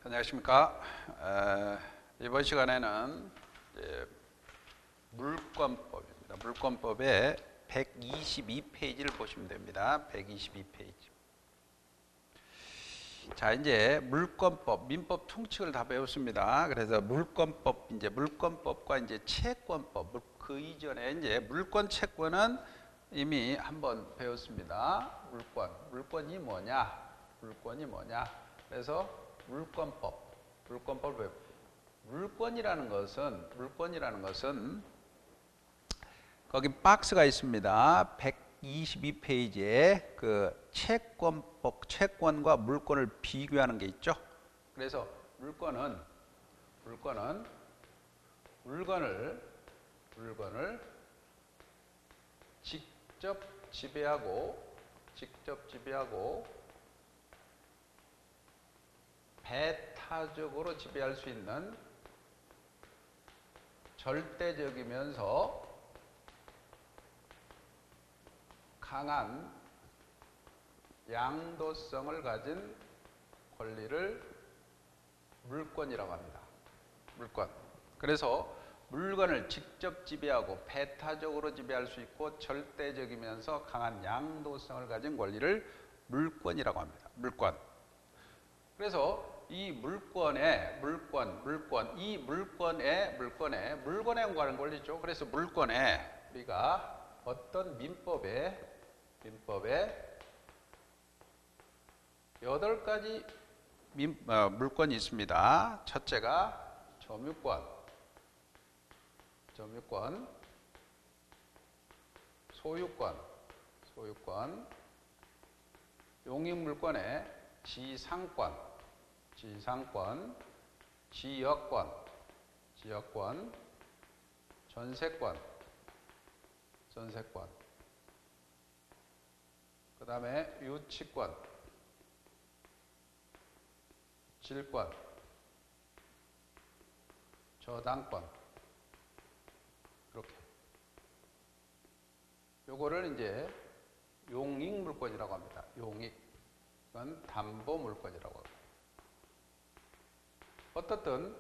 안녕하십니까. 이번 시간에는 이제 물권법입니다. 물권법의 122페이지를 보시면 됩니다. 122페이지. 자, 이제 물권법, 민법 총칙을 다 배웠습니다. 그래서 물권법, 이제 물권법과 이제 채권법, 그 이전에 이제 물권, 채권은 이미 한번 배웠습니다. 물권이 뭐냐? 물권이 뭐냐? 그래서 물권법, 물권이라는 것은 거기 박스가 있습니다. 122페이지에 그 채권과 물권을 비교하는 게 있죠. 그래서 물건을 직접 지배하고 배타적으로 지배할 수 있는 절대적이면서 강한 양도성을 가진 권리를 물권이라고 합니다. 물권. 그래서 물건을 직접 지배하고 배타적으로 지배할 수 있고 절대적이면서 강한 양도성을 가진 권리를 물권이라고 합니다. 물권. 그래서 이 물권에 관한 권리죠. 그래서 물권에 우리가 어떤 민법에 8가지 물권이 있습니다. 첫째가 점유권, 소유권, 용익물권에 지상권, 지역권, 전세권, 그 다음에 유치권, 질권, 저당권, 이렇게. 요거를 이제 용익물권이라고 합니다. 이건 담보물권이라고 합니다. 어떻든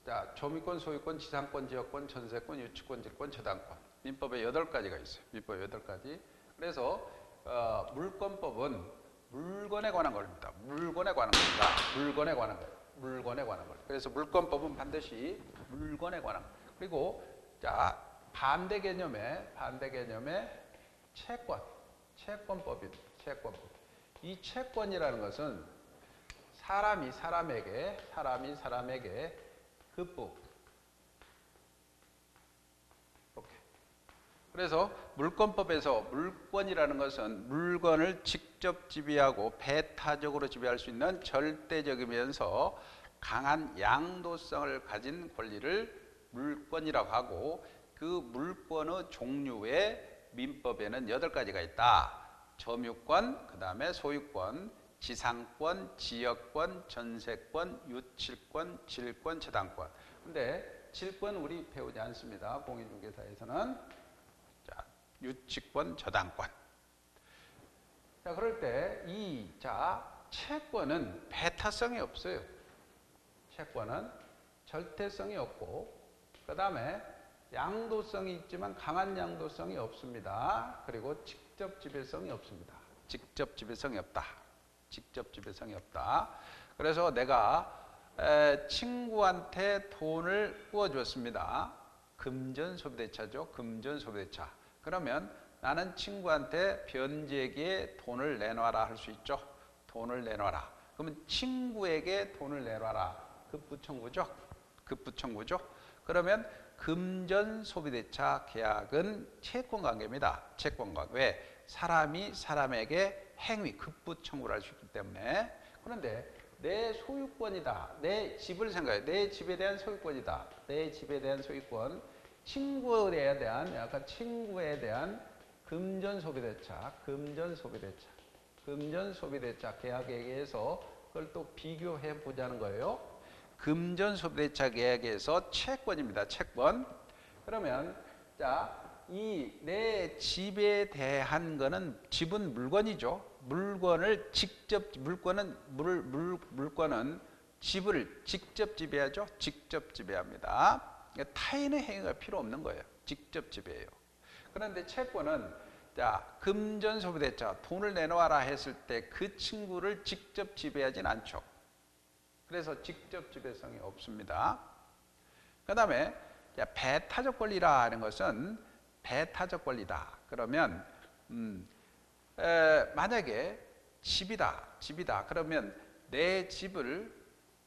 자, 점유권, 소유권, 지상권, 지역권, 전세권, 유치권, 질권, 저당권. 민법에 8가지가 있어요. 민법에 8가지. 그래서 물권법은 물건에 관한 겁니다. 물건에 관한 거예요. 그래서 물권법은 반드시 물건에 관한 거. 그리고 자, 반대 개념의 채권법입니다. 채권법. 이 채권이라는 것은 사람이 사람에게 급부. 이렇게. 그래서 물권법에서 물권이라는 것은 물건을 직접 지배하고 배타적으로 지배할 수 있는 절대적이면서 강한 양도성을 가진 권리를 물권이라고 하고, 그 물권의 종류에 민법에는 8가지가 있다. 점유권, 그 다음에 소유권, 지상권, 지역권, 전세권, 유치권, 질권, 저당권. 근데 질권 우리 배우지 않습니다. 공인중개사에서는. 자, 유치권, 저당권. 자, 그럴 때 채권은 배타성이 없어요. 채권은 절대성이 없고, 그 다음에 양도성이 있지만 강한 양도성이 없습니다. 그리고 직접 지배성이 없습니다. 직접 지배성이 없다. 그래서 내가 친구한테 돈을 구워줬습니다. 금전소비대차죠. 금전소비대차. 그러면 나는 친구한테 변제기에 돈을 내놔라 할 수 있죠. 돈을 내놔라. 그러면 친구에게 돈을 내놔라. 급부청구죠. 그러면 금전소비대차 계약은 채권관계입니다. 채권관계. 왜? 사람이 사람에게 급부청구를 할 수 있기 때문에. 그런데 내 소유권이다. 내 집을 생각해. 내 집에 대한 소유권이다. 내 집에 대한 소유권. 친구에 대한 금전소비대차 계약에 의해서 그걸 또 비교해 보자는 거예요. 금전소비대차 계약에서 채권입니다. 채권. 그러면 이 내 집에 대한 거는 집은 물건이죠. 물건을 직접 물건은 집을 직접 지배하죠. 직접 지배합니다. 타인의 행위가 필요 없는 거예요. 직접 지배해요. 그런데 채권은 자, 금전소비대차 돈을 내놓아라 했을 때 그 친구를 직접 지배하진 않죠. 그래서 직접 지배성이 없습니다. 그 다음에 배타적 권리라 하는 것은 배타적 권리다. 그러면 만약에 집이다. 그러면 내 집을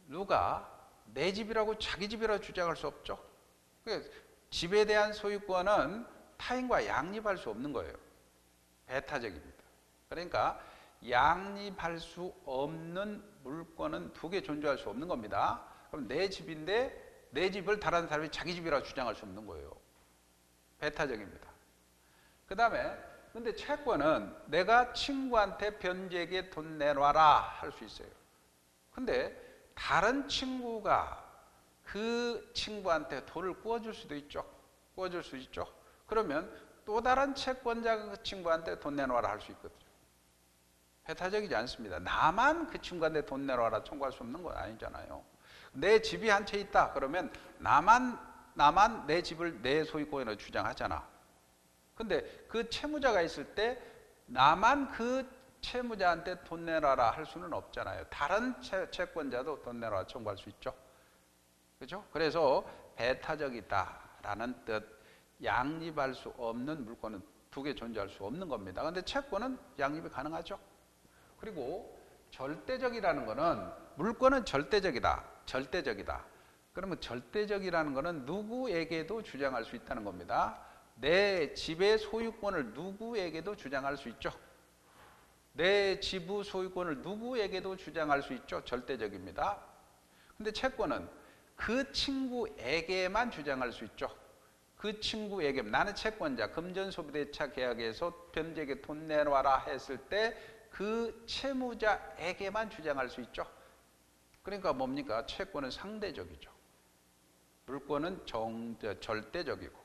누가 내 집이라고 자기 집이라고 주장할 수 없죠. 집에 대한 소유권은 타인과 양립할 수 없는 거예요. 배타적입니다. 그러니까 양립할 수 없는 물건은 두 개 존재할 수 없는 겁니다. 그럼 내 집인데 내 집을 다른 사람이 자기 집이라고 주장할 수 없는 거예요. 배타적입니다. 그 다음에 근데 채권은 내가 친구한테 변제기에 돈 내놔라 할 수 있어요. 근데 다른 친구가 그 친구한테 돈을 구워줄 수도 있죠. 구워줄 수 있죠. 그러면 또 다른 채권자가 그 친구한테 돈 내놔라 할 수 있거든요. 배타적이지 않습니다. 나만 그 친구한테 돈 내놔라 청구할 수 없는 건 아니잖아요. 내 집이 한 채 있다. 그러면 나만 내 집을 내 소유권으로 주장하잖아. 근데 그 채무자가 있을 때 나만 그 채무자한테 돈 내놔라 할 수는 없잖아요. 다른 채권자도 돈 내놔라 청구할 수 있죠. 그렇죠? 그래서 배타적이다라는 뜻, 양립할 수 없는 물건은 두 개 존재할 수 없는 겁니다. 그런데 채권은 양립이 가능하죠. 그리고 절대적이라는 거는 물건은 절대적이다. 그러면 절대적이라는 거는 누구에게도 주장할 수 있다는 겁니다. 내 집의 소유권을 누구에게도 주장할 수 있죠. 내 지부 소유권을 누구에게도 주장할 수 있죠. 절대적입니다. 근데 채권은 그 친구에게만 주장할 수 있죠. 그 친구에게 나는 채권자 금전소비대차 계약에서 변제기에 돈 내놔라 했을 때 그 채무자에게만 주장할 수 있죠. 그러니까 뭡니까? 채권은 상대적이죠. 물권은 절대적이고.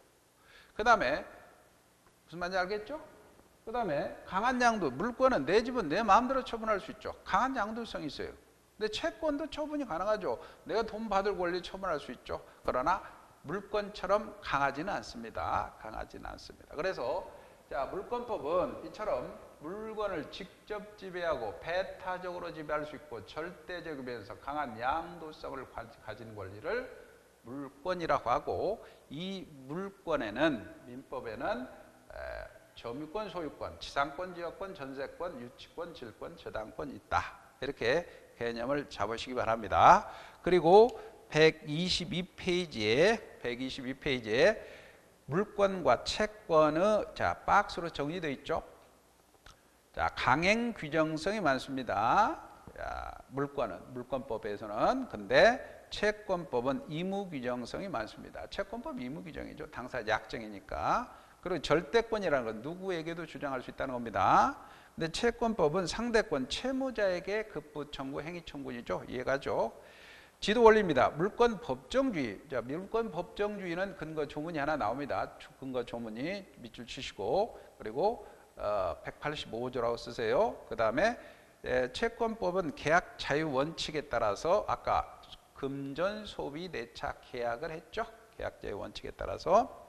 그 다음에 무슨 말인지 알겠죠? 그 다음에 강한 양도, 물권은 내 집은 내 마음대로 처분할 수 있죠. 강한 양도성이 있어요. 근데 채권도 처분이 가능하죠. 내가 돈 받을 권리 처분할 수 있죠. 그러나 물권처럼 강하지는 않습니다. 그래서 자, 물권법은 이처럼 물건을 직접 지배하고 배타적으로 지배할 수 있고 절대적이면서 강한 양도성을 가진 권리를 물권이라고 하고, 이 물권에는 민법에는 점유권, 소유권, 지상권, 지역권, 전세권, 유치권, 질권, 저당권이 있다. 이렇게 개념을 잡으시기 바랍니다. 그리고 122페이지에 물권과 채권의 박스로 정리되어 있죠. 자, 강행 규정성이 많습니다. 물권법에서는. 근데 채권법은 의무 규정성이 많습니다. 채권법 의무 규정이죠. 당사자 약정이니까. 그리고 절대권이라는 건 누구에게도 주장할 수 있다는 겁니다. 근데 채권법은 상대권 채무자에게 급부 청구, 행위 청구이죠. 이해가죠? 지도 원리입니다. 물권 법정주의. 자, 물권 법정주의는 근거 조문이 하나 나옵니다. 근거 조문이 밑줄 치시고, 그리고 185조라고 쓰세요. 그 다음에 채권법은 계약 자유 원칙에 따라서 아까 금전 소비 내차 계약을 했죠. 계약 자유 원칙에 따라서.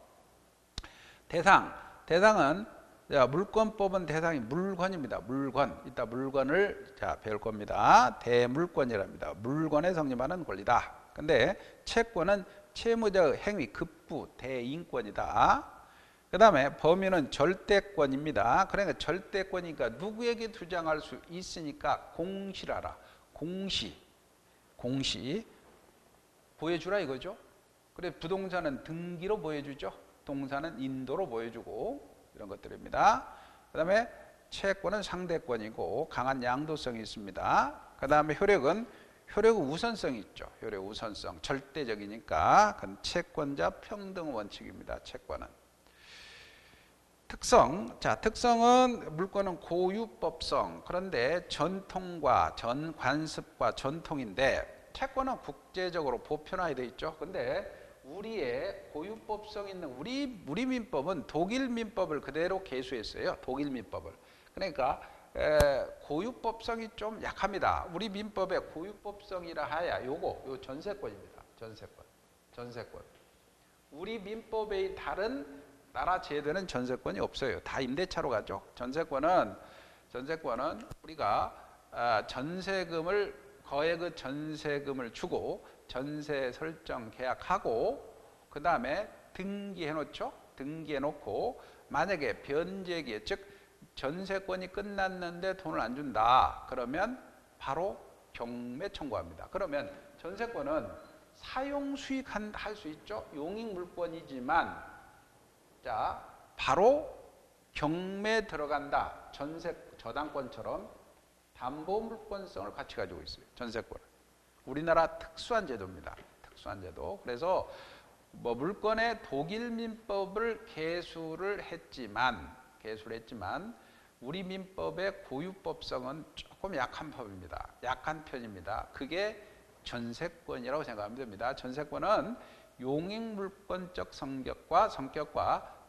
대상은 물권법은 대상이 물건입니다. 물건. 이따 물건을 배울 겁니다. 대물권이랍니다. 물건에 성립하는 권리다. 근데 채권은 채무자의 행위, 급부, 대인권이다. 그 다음에 범위는 절대권입니다. 그러니까 절대권이니까 누구에게 주장할 수 있으니까 공시라라. 공시 보여주라 이거죠. 그래 부동산은 등기로 보여주죠. 동산은 인도로 보여주고 이런 것들입니다. 그 다음에 채권은 상대권이고 강한 양도성이 있습니다. 그 다음에 효력은 우선성이 있죠. 효력 우선성 절대적이니까 그건 채권자 평등 원칙입니다. 채권은. 특성은 물권은 고유법성. 그런데 전통과 전관습과 전통인데 채권은 국제적으로 보편화되어 있죠. 근데 우리의 고유법성 있는 우리 민법은 독일 민법을 그대로 계수했어요. 독일 민법을. 그러니까 고유법성이 좀 약합니다. 우리 민법의 고유법성이라 하야 요 전세권입니다. 전세권. 우리 민법의 다른 나라 제도는 전세권이 없어요. 다 임대차로 가죠. 전세권은 우리가 거액의 전세금을 주고 전세 설정 계약하고 그 다음에 등기해 놓죠. 등기해 놓고 만약에 변제기에 즉 전세권이 끝났는데 돈을 안 준다. 그러면 바로 경매 청구합니다. 그러면 전세권은 사용 수익할 수 있죠. 용익 물권이지만 자 바로 경매 들어간다. 저당권처럼 담보 물권성을 같이 가지고 있어요. 전세권은 우리나라 특수한 제도입니다. 특수한 제도. 그래서 물권의 독일 민법을 개수를 했지만 우리 민법의 고유법성은 조금 약한 법입니다. 약한 편입니다. 그게 전세권이라고 생각하면 됩니다. 전세권은 용익물권적 성격과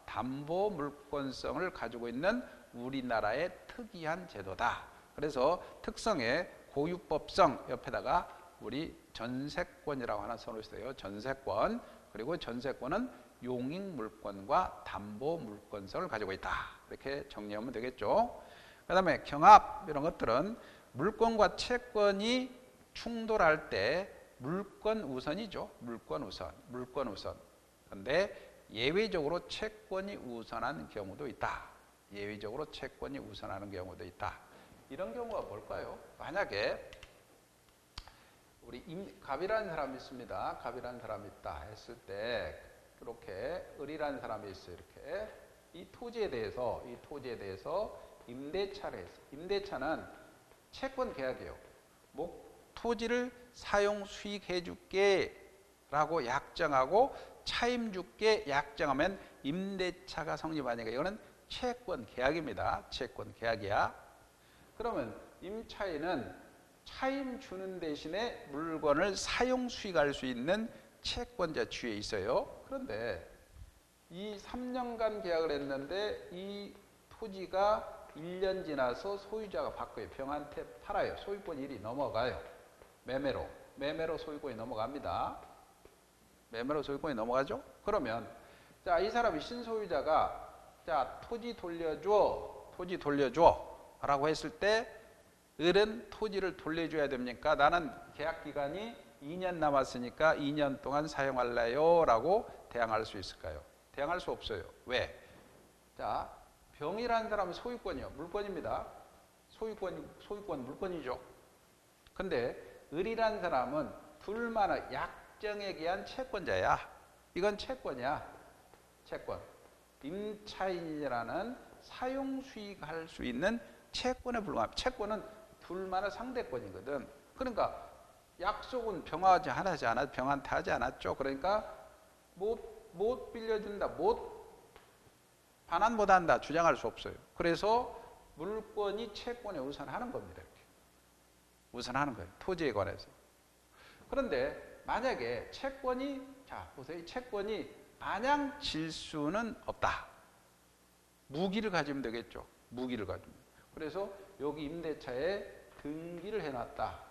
담보 물권성을 가지고 있는 우리나라의 특이한 제도다. 그래서 특성의 고유법성 옆에다가 우리 전세권이라고 하나 써놓으세요. 전세권. 그리고 전세권은 용익물권과 담보물권성을 가지고 있다. 이렇게 정리하면 되겠죠. 그 다음에 경합 이런 것들은 물권과 채권이 충돌할 때 물권 우선이죠. 물권 우선. 그런데 예외적으로 채권이 우선하는 경우도 있다. 이런 경우가 뭘까요? 만약에 우리 갑이라는 사람이 있습니다. 갑이라는 사람이 있다 했을 때 이렇게 을이라는 사람이 있어요. 이렇게 이 토지에 대해서 임대차를 했어요. 임대차는 채권 계약이에요. 토지를 사용 수익해 줄게 라고 약정하고 차임 줄게 약정하면 임대차가 성립하니까 이거는 채권 계약입니다. 채권 계약이야. 그러면 임차인은 차임 주는 대신에 물건을 사용 수익할 수 있는 채권자 주에 있어요. 그런데 이 3년간 계약을 했는데 이 토지가 1년 지나서 소유자가 바꿔요. 병한테 팔아요. 소유권 1이 넘어가요. 매매로 소유권이 넘어갑니다. 매매로 소유권이 넘어가죠. 그러면 자, 이 사람이 신소유자가 자, 토지 돌려줘 라고 했을 때 을은 토지를 돌려줘야 됩니까? 나는 계약 기간이 2년 남았으니까 2년 동안 사용할래요 라고 대항할 수 있을까요? 대항할 수 없어요. 왜? 자, 병이라는 사람은 소유권이요. 물권입니다. 소유권 물권이죠. 근데 을이라는 사람은 둘만의 약정에 의한 채권자야. 이건 채권이야. 채권. 임차인이라는 사용 수익할 수 있는 채권에 불과합니다. 채권은 둘만의 상대권이거든. 그러니까 약속은 병한테 하지 않았죠. 그러니까 못 빌려준다, 반환 못한다 주장할 수 없어요. 그래서 물권이 채권에 우선하는 겁니다. 이렇게 우선하는 거예요. 토지에 관해서. 그런데 만약에 채권이 마냥 질 수는 없다. 무기를 가지면 되겠죠. 그래서 여기 임대차에 등기를 해놨다.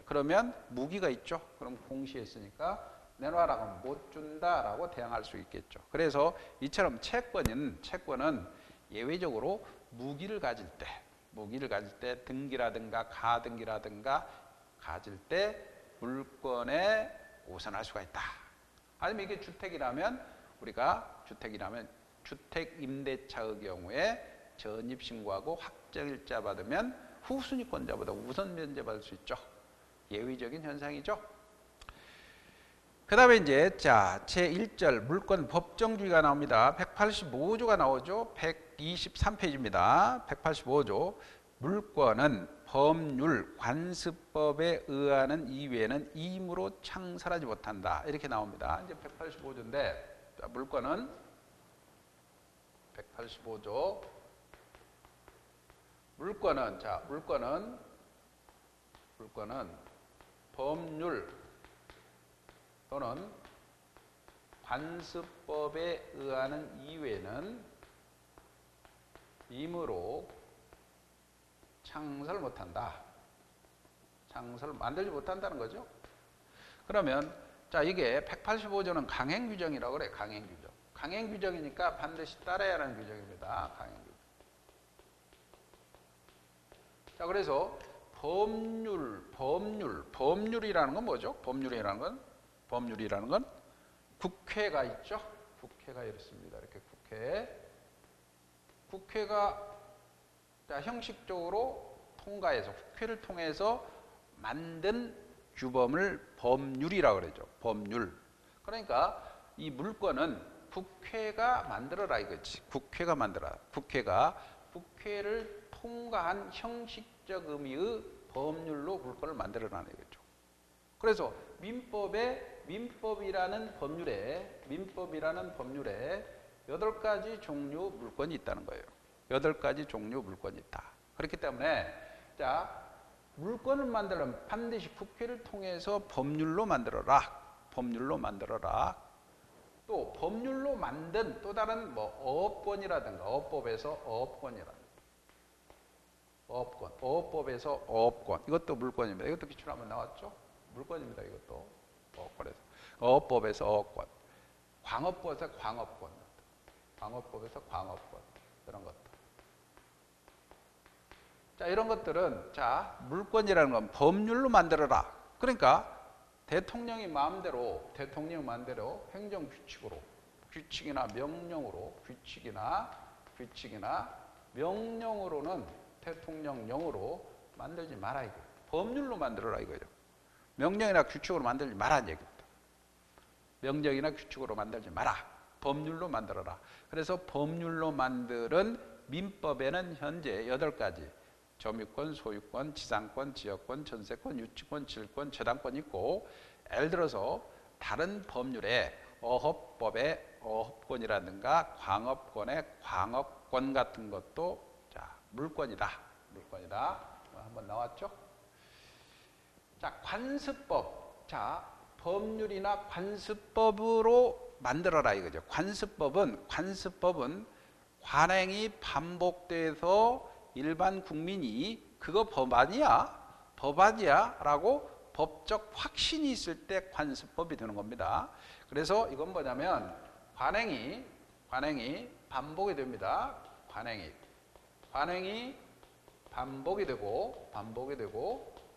그러면 무기가 있죠. 그럼 공시했으니까 내놔라 하면 못 준다라고 대항할 수 있겠죠. 그래서 이처럼 채권은 예외적으로 무기를 가질 때 등기라든가 가등기라든가 가질 때 물권에 우선할 수가 있다. 아니면 이게 주택이라면 주택 임대차의 경우에 전입신고하고 확정일자 받으면 후순위권자보다 우선 면제받을 수 있죠. 예외적인 현상이죠. 그 다음에 이제 제1절 물권 법정주의가 나옵니다. 185조가 나오죠. 123페이지입니다. 185조 물권은 법률, 관습법에 의하는 이외에는 임으로 창설하지 못한다. 이렇게 나옵니다. 이제 185조인데 물권은 185조 물권은 법률 또는 관습법에 의하는 이외에는 임으로 창설 못한다. 창설 만들지 못한다는 거죠. 그러면 자, 이게 185조는 강행 규정이라고 그래. 강행 규정. 강행 규정이니까 반드시 따라야 하는 규정입니다. 강행 규정. 자, 그래서 법률이라는 건 뭐죠? 법률이라는 건 국회가 있죠. 국회가 이렇습니다. 이렇게 국회가 자, 형식적으로 통과해서 국회를 통해서 만든 규범을 법률이라고 그러죠. 법률. 그러니까 이 물권은 국회가 만들어라 이거지. 국회가 만들어라. 국회를 통과한 형식적 의미의 법률로 물권을 만들어라는 거죠. 그래서 민법이라는 법률에 8가지 종류 물권이 있다는 거예요. 8가지 종류 물권이 있다. 그렇기 때문에 자, 물권을 만들려면 반드시 국회를 통해서 법률로 만들어라. 또 법률로 만든 또 다른 뭐 어업권이라든가 어법에서 어업권 이것도 물권입니다. 이것도 기출 한번 나왔죠? 물권입니다. 이것도 어업법에서 어업권, 광업법에서 광업권 이런 것들. 자, 이런 것들은 자, 물권이라는 건 법률로 만들어라. 그러니까 대통령이 마음대로 행정규칙으로 규칙이나 명령으로는 대통령령으로 만들지 마라 이거. 법률로 만들어라 이거죠. 명령이나 규칙으로 만들지 마라는 얘기입니다. 명령이나 규칙으로 만들지 마라. 법률로 만들어라. 그래서 법률로 만드는 민법에는 현재 8가지 점유권, 소유권, 지상권, 지역권, 전세권, 유치권, 질권, 저당권이 있고 예를 들어서 다른 법률에 어업법의 어업권이라든가 광업권의 광업권 같은 것도 자, 물권이다. 한번 나왔죠? 자, 관습법. 자, 법률이나 관습법으로 만들어라 이거죠. 관습법은 관행이 반복돼서 일반 국민이 그거 법아니야 라고 법적 확신이 있을 때 관습법이 되는 겁니다. 그래서 이건 뭐냐면 관행이 반복이 됩니다. 관행이 반복이 되고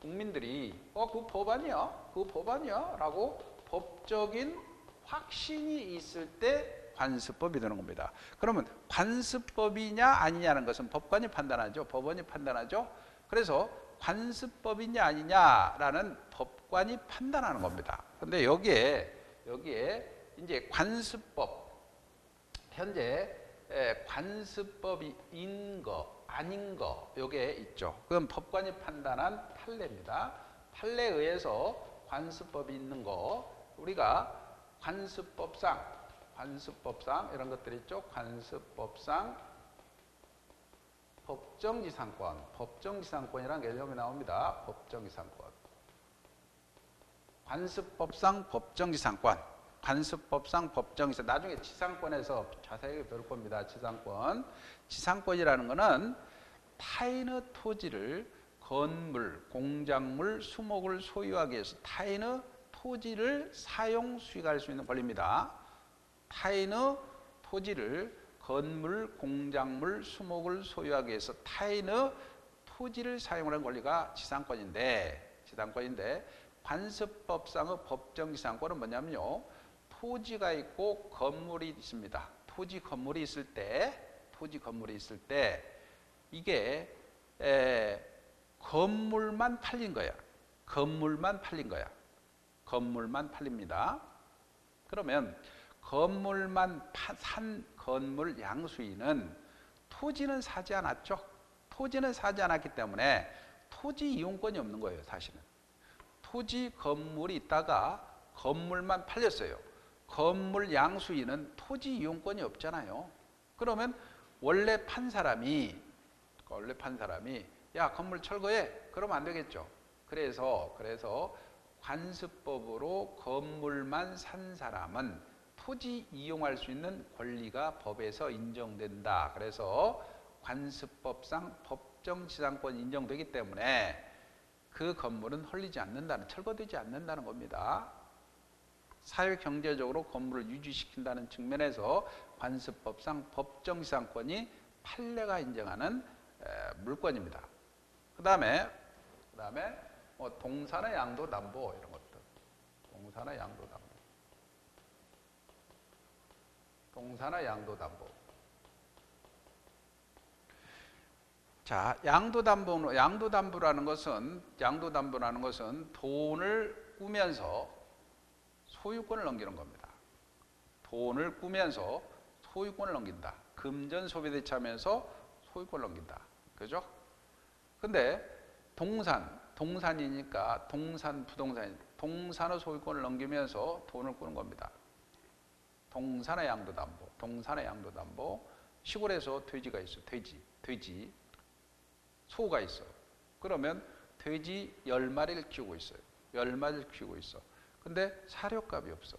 국민들이 그거 법 아니야 라고 법적인 확신이 있을 때 관습법이 되는 겁니다. 그러면 관습법이냐 아니냐는 것은 법관이 판단하죠. 법원이 판단하죠. 그래서 관습법이냐 아니냐라는 법관이 판단하는 겁니다. 그런데 여기에 이제 관습법, 현재 관습법인 거 아닌 거 요게 있죠. 그건 법관이 판단한 판례입니다. 판례에 의해서 관습법이 있는 거 우리가 관습법상 이런 것들이 있죠. 관습법상 법정지상권이라는 개념이 나옵니다. 관습법상 법정지상권. 나중에 지상권에서 자세하게 배울 겁니다. 지상권이라는 것은 타인의 토지를 건물, 공작물, 수목을 소유하기 위해서 타인의 토지를 사용, 수익할 수 있는 권리입니다. 타인의 토지를 건물, 공작물, 수목을 소유하기 위해서 타인의 토지를 사용하는 권리가 지상권인데 관습법상의 법정지상권은 뭐냐면요. 토지가 있고 건물이 있습니다. 토지 건물이 있을 때 이게 건물만 팔린 거야. 건물만 팔립니다. 그러면 건물만 산 건물 양수인은 토지는 사지 않았죠. 토지는 사지 않았기 때문에 토지 이용권이 없는 거예요. 사실은. 토지 건물이 있다가 건물만 팔렸어요. 건물 양수인은 토지 이용권이 없잖아요. 그러면 원래 판 사람이 야 건물 철거해. 그러면 안 되겠죠. 그래서 관습법으로 건물만 산 사람은 토지 이용할 수 있는 권리가 법에서 인정된다. 그래서 관습법상 법정지상권이 인정되기 때문에 그 건물은 헐리지 않는다는, 철거되지 않는다는 겁니다. 사회 경제적으로 건물을 유지시킨다는 측면에서 관습법상 법정지상권이 판례가 인정하는 물권입니다. 그 다음에 뭐 동산의 양도담보 이런 것들, 동산의 양도담보, 동산의 양도담보. 자, 양도담보라는 것은 돈을 꾸면서 소유권을 넘기는 겁니다. 돈을 꾸면서 소유권을 넘긴다. 금전 소비대차하면서 소유권을 넘긴다. 그죠? 근데 동산이니까 동산의 소유권을 넘기면서 돈을 꾸는 겁니다. 동산의 양도담보. 시골에서 돼지가 있어. 돼지. 소가 있어. 그러면 돼지 10마리를 키우고 있어요. 10마리를 키우고 있어. 근데 사료값이 없어.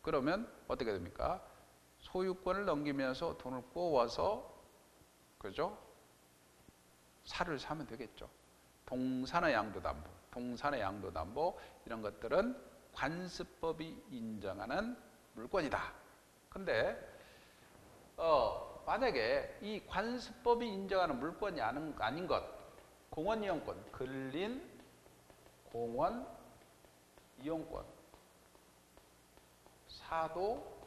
그러면 어떻게 됩니까? 소유권을 넘기면서 돈을 꼬아서, 그죠? 사료를 사면 되겠죠. 동산의 양도담보 이런 것들은 관습법이 인정하는 물권이다. 근데 만약에 이 관습법이 인정하는 물권이 아닌 것, 공원이용권, 근린 공원 이용권, 사도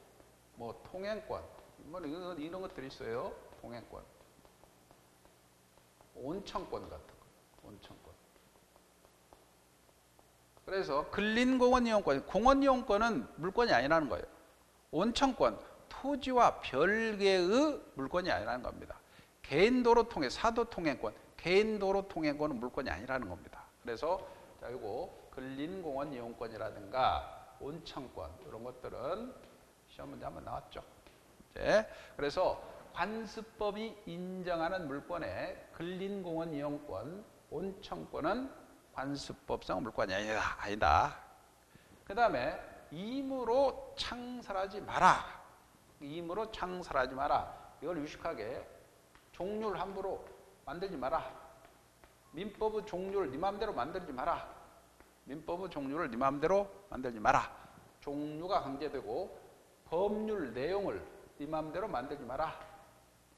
뭐 통행권, 뭐 이런 것들이 있어요. 통행권, 온천권 같은 거, 온천권. 그래서 근린 공원 이용권, 공원 이용권은 물권이 아니라는 거예요. 온천권, 토지와 별개의 물권이 아니라는 겁니다. 개인도로 통해 사도 통행권, 개인도로 통행권은 물권이 아니라는 겁니다. 그래서 자, 이거 근린공원 이용권이라든가 온천권 이런 것들은 시험 문제 한번 나왔죠. 네. 그래서 관습법이 인정하는 물권에 근린공원 이용권, 온천권은 관습법상 물권이 아니다. 그 다음에 임으로 창설하지 마라. 이걸 유식하게 종류를 함부로 만들지 마라. 민법의 종류를 네 마음대로 만들지 마라. 종류가 강제되고 법률 내용을 네 마음대로 만들지 마라.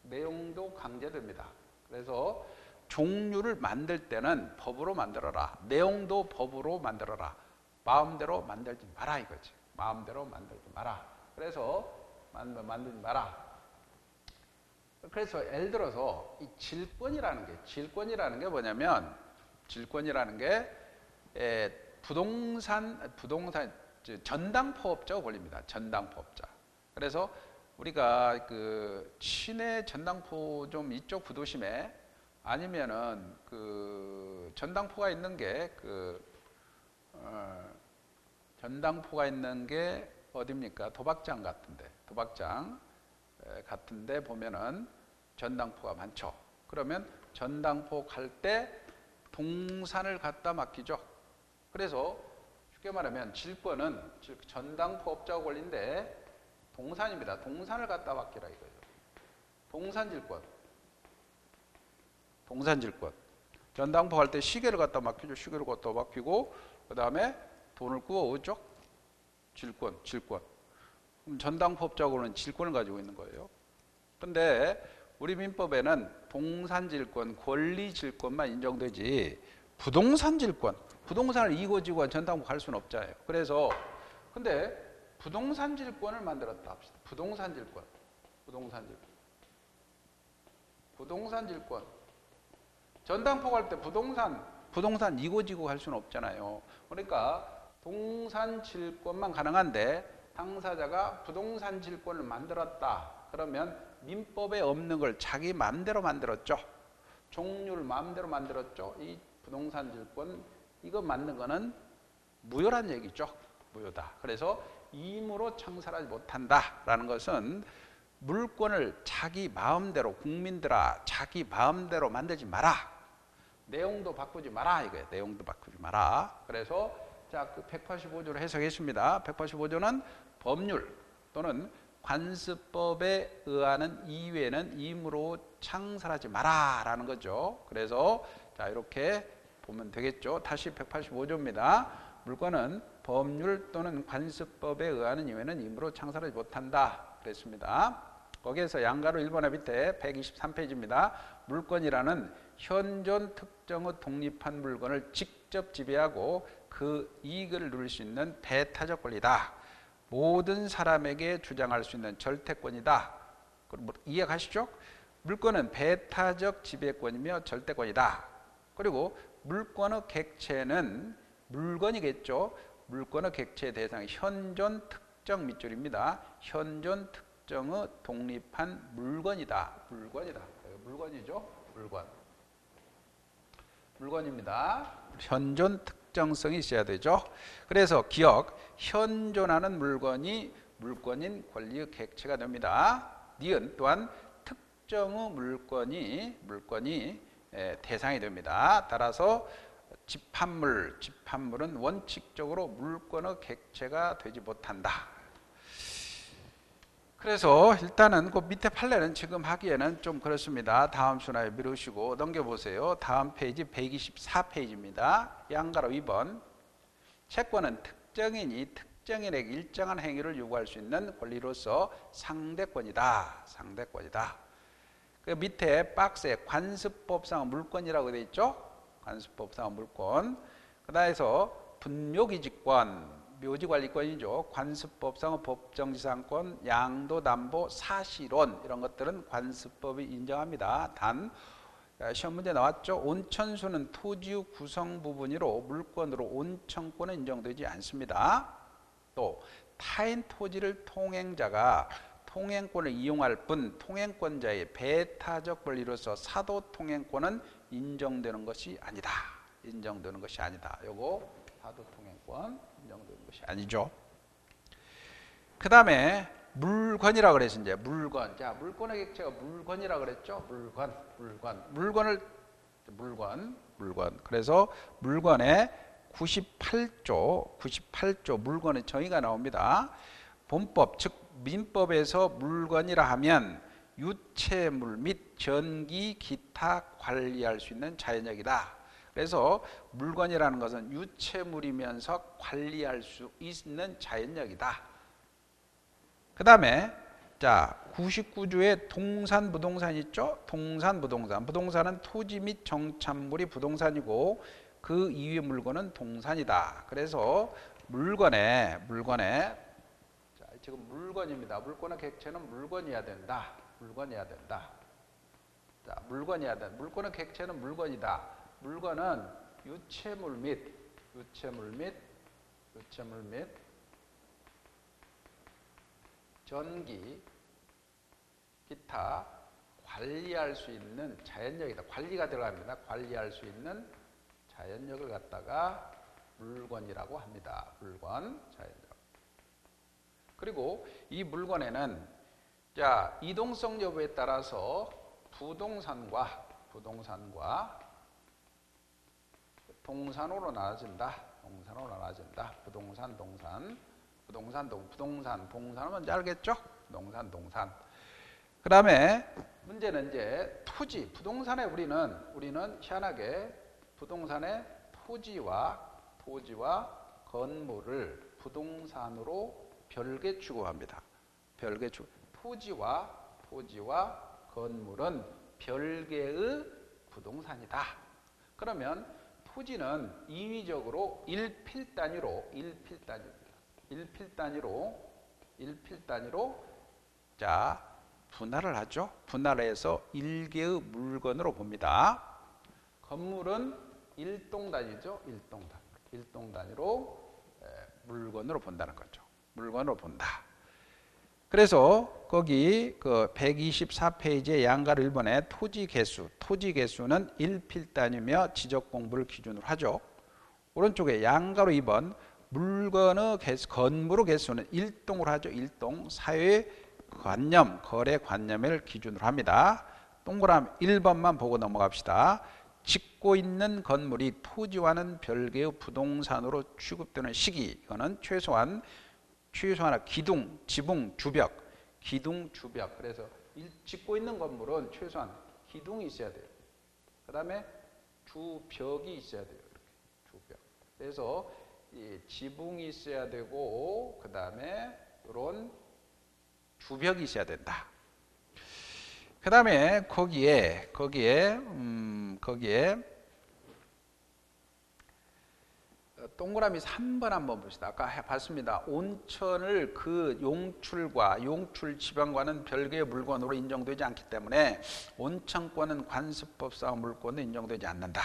내용도 강제됩니다. 그래서 종류를 만들 때는 법으로 만들어라. 내용도 법으로 만들어라. 마음대로 만들지 마라 이거지. 마음대로 만들지 마라. 그래서 만들지 마라. 그래서 예를 들어서 이 질권이라는 게 뭐냐면, 질권이라는 게 부동산 전당포업자가 권리입니다. 전당포업자. 그래서 우리가 그 시내 전당포 좀 이쪽 구도심에 아니면은 그 전당포가 있는 게 전당포가 있는 게 어디입니까? 도박장 같은데 보면은 전당포가 많죠. 그러면 전당포 갈 때 동산을 갖다 맡기죠. 그래서 쉽게 말하면 질권은 전당포업자가 권리인데 동산입니다. 동산을 갖다 맡기라 이거죠. 동산질권. 전당포 갈 때 시계를 갖다 맡기죠. 시계를 갖다 맡기고 그 다음에 돈을 구워오죠. 질권. 그럼 전당포업자고는 질권을 가지고 있는 거예요. 근데 우리 민법에는 동산질권, 권리질권만 인정되지 부동산을 이고지고 전당포 갈 수는 없잖아요. 그래서 근데 부동산질권을 만들었다 합시다. 부동산질권. 전당포 갈 때 부동산 이고지고 할 수는 없잖아요. 그러니까 동산질권만 가능한데 당사자가 부동산질권을 만들었다. 그러면 민법에 없는 걸 자기 마음대로 만들었죠. 종류를 마음대로 만들었죠. 이 부동산질권 이거 만든 거는 무효란 얘기죠. 무효다. 그래서 임으로 창설하지 못한다라는 것은 물권을 자기 마음대로 국민들아 자기 마음대로 만들지 마라. 내용도 바꾸지 마라 이거예요. 내용도 바꾸지 마라. 그래서 자, 그 185조를 해석했습니다. 185조는 법률 또는 관습법에 의하는 이외에는 임으로 창설하지 마라 라는 거죠. 그래서 자 이렇게 보면 되겠죠. 다시 185조입니다. 물건은 법률 또는 관습법에 의하는 이외에는 임으로 창설하지 못한다 그랬습니다. 거기에서 양가로 1번의 밑에 123페이지입니다. 물건이라는 현존 특정의 독립한 물건을 직접 지배하고 그 이익을 누릴 수 있는 배타적 권리다. 모든 사람에게 주장할 수 있는 절대권이다. 이해가시죠? 물건은 배타적 지배권이며 절대권이다. 그리고 물건의 객체는 물건이겠죠. 물건의 객체 대상이 현존 특정 밑줄입니다. 현존 특정의 독립한 물건이다. 물건이다. 물건이죠. 물건입니다. 현존 특정성이 있어야 되죠. 그래서 기억, 현존하는 물건이 물건인 권리의 객체가 됩니다. 니은 또한 특정의 물건이 대상이 됩니다. 따라서 집합물은 원칙적으로 물건의 객체가 되지 못한다. 그래서 일단은 그 밑에 판례는 지금 하기에는 좀 그렇습니다. 다음 순화에 미루시고 넘겨보세요. 다음 페이지 124페이지입니다. 양가로 2번. 채권은 특정인이 특정인에게 일정한 행위를 요구할 수 있는 권리로서 상대권이다. 그 밑에 박스에 관습법상 물건이라고 되어 있죠. 관습법상 물건. 그다음에서 분묘기지권, 묘지관리권이죠. 관습법상의 법정지상권, 양도담보, 사실혼 이런 것들은 관습법이 인정합니다. 단 시험 문제 나왔죠. 온천수는 토지의 구성 부분으로 물건으로 온천권은 인정되지 않습니다. 또 타인 토지를 통행자가 통행권을 이용할 뿐 통행권자의 배타적 권리로서 사도 통행권은 인정되는 것이 아니다. 요거 사도 통행권 인정되는 것이 아니죠. 그 다음에 물건이라고 그래서 이제 물건. 자, 물건의 객체가 물건이라고 그랬죠. 물건. 그래서 물건의 98조 물건의 정의가 나옵니다. 본법 즉 민법에서 물건이라 하면 유체물 및 전기 기타 관리할 수 있는 자연력이다. 그래서 물건이라는 것은 유체물이면서 관리할 수 있는 자연력이다. 그 다음에 자 99조에 동산부동산 있죠. 부동산은 토지 및 정착물이 부동산이고 그 이외의 물건은 동산이다. 그래서 물건에 자, 지금 물건입니다. 물건의 객체는 물건이어야 된다. 자, 물건의 객체는 물건이다. 물건은 유체물 및 전기, 기타 관리할 수 있는 자연력이다. 관리가 들어갑니다. 관리할 수 있는 자연력을 갖다가 물건이라고 합니다. 물건, 자연력. 그리고 이 물건에는 자 이동성 여부에 따라서 부동산과 동산으로 나눠진다. 동산은 뭔지 알겠죠? 동산. 그 다음에 문제는 이제 토지, 부동산에 우리는 희한하게 부동산의 토지와 건물을 부동산으로 별개 취급합니다. 토지와 건물은 별개의 부동산이다. 그러면 토지는 인위적으로 일필 단위로 자 분할을 하죠. 분할해서 일개의 물건으로 봅니다. 건물은 일동 단위죠. 일동 단위로 물건으로 본다는 거죠. 물건으로 본다. 그래서 거기 그 124페이지의 양가로 1번에 토지 개수는 일필 단위며 지적 공부를 기준으로 하죠. 오른쪽에 양가로 2번 물건의 개수, 건물의 개수는 일동으로 하죠. 일동. 사회 관념, 거래 관념을 기준으로 합니다. 동그라미 1번만 보고 넘어갑시다. 짓고 있는 건물이 토지와는 별개의 부동산으로 취급되는 시기, 이거는 최소한 기둥, 지붕, 주벽 기둥, 주벽. 그래서 짓고 있는 건물은 최소한 기둥이 있어야 돼요. 그 다음에 주벽이 있어야 돼요. 이렇게 주벽. 그래서 이 지붕이 있어야 되고 그 다음에 이런 주벽이 있어야 된다. 그 다음에 거기에 동그라미 3번 한번 봅시다. 아까 봤습니다. 온천을 그 용출 지방과는 별개의 물건으로 인정되지 않기 때문에 온천권은 관습법상 물건으로 인정되지 않는다.